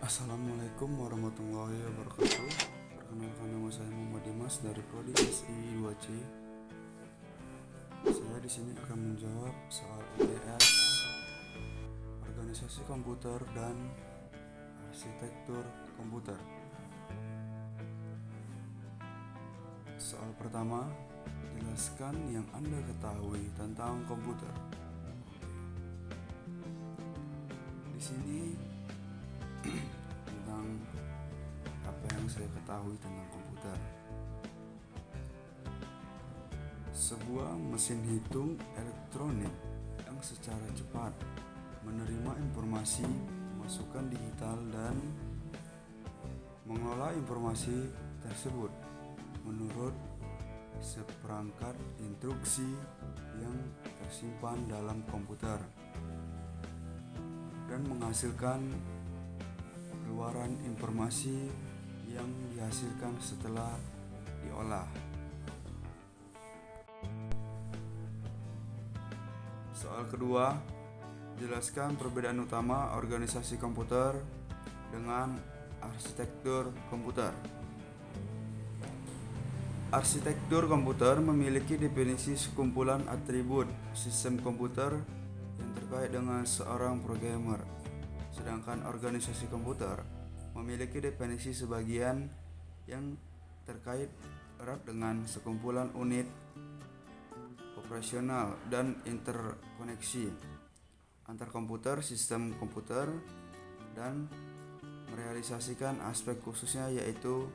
Assalamualaikum warahmatullahi wabarakatuh. Perkenalkan, nama saya Muhammad Dimas dari Prodi SI 2C. Saya di sini akan menjawab soal UTS, organisasi komputer dan arsitektur komputer. Soal pertama, jelaskan yang Anda ketahui tentang komputer. Di sini tentang apa yang saya ketahui tentang komputer. Sebuah mesin hitung elektronik yang secara cepat menerima informasi masukan digital dan mengolah informasi tersebut menurut seperangkat instruksi yang tersimpan dalam komputer dan menghasilkan keluaran informasi yang dihasilkan setelah diolah. Soal kedua, jelaskan perbedaan utama organisasi komputer dengan arsitektur komputer. Arsitektur komputer memiliki definisi sekumpulan atribut sistem komputer yang terkait dengan seorang programmer. Sedangkan organisasi komputer memiliki definisi sebagian yang terkait erat dengan sekumpulan unit operasional dan interkoneksi antar komputer, sistem komputer, dan merealisasikan aspek khususnya yaitu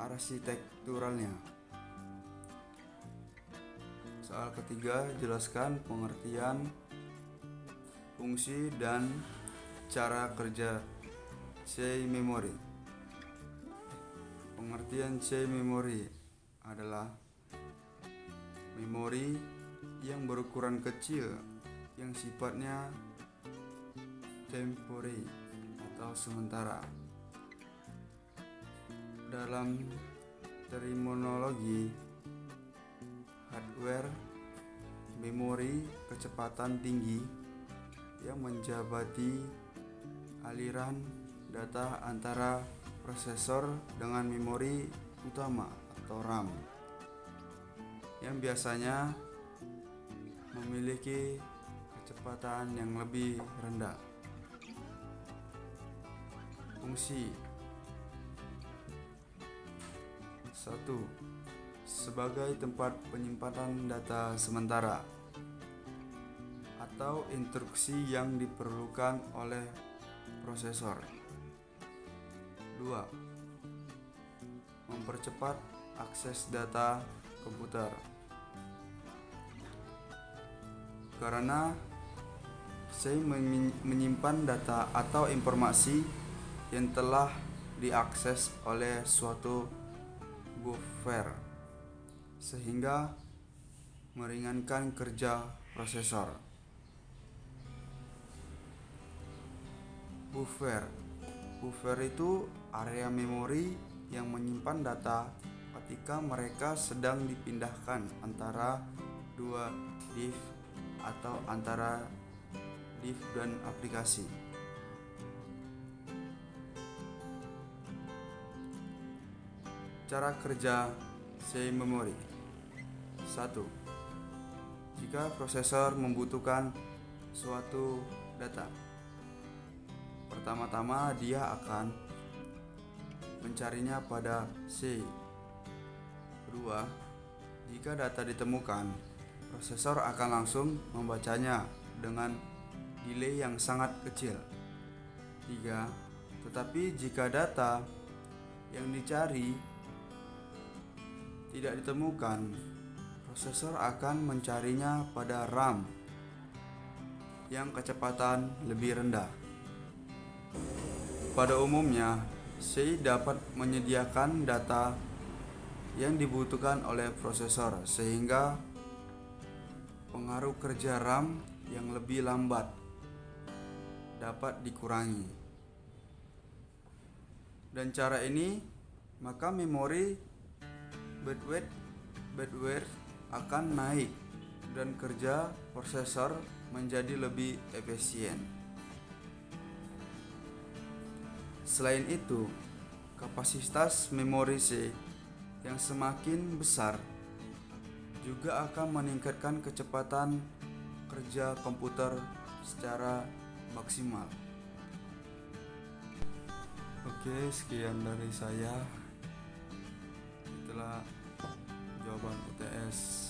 arsitekturalnya. Soal ketiga, jelaskan pengertian fungsi dan cara kerja C memory. Pengertian C memory adalah memori yang berukuran kecil yang sifatnya temporary atau sementara. Dalam terminologi hardware, memori kecepatan tinggi yang menjabati aliran data antara prosesor dengan memori utama atau RAM yang biasanya memiliki kecepatan yang lebih rendah. Fungsi 1. Sebagai tempat penyimpanan data sementara atau instruksi yang diperlukan oleh prosesor. 2. Mempercepat akses data komputer. Karena saya menyimpan data atau informasi yang telah diakses oleh suatu buffer sehingga meringankan kerja prosesor. Buffer itu area memori yang menyimpan data ketika mereka sedang dipindahkan antara dua disk atau antara disk dan aplikasi. Cara kerja C memory. 1. Jika prosesor membutuhkan suatu data, pertama-tama dia akan mencarinya pada C. Kedua, jika data ditemukan, prosesor akan langsung membacanya dengan delay yang sangat kecil. 3. Tetapi jika data yang dicari tidak ditemukan, prosesor akan mencarinya pada RAM yang kecepatan lebih rendah. Pada umumnya, C dapat menyediakan data yang dibutuhkan oleh prosesor sehingga pengaruh kerja RAM yang lebih lambat dapat dikurangi. Dan cara ini, maka memori bandwidth akan naik dan kerja prosesor menjadi lebih efisien. Selain itu, kapasitas memori C yang semakin besar juga akan meningkatkan kecepatan kerja komputer secara maksimal. Oke, sekian dari saya. Itulah jawaban UTS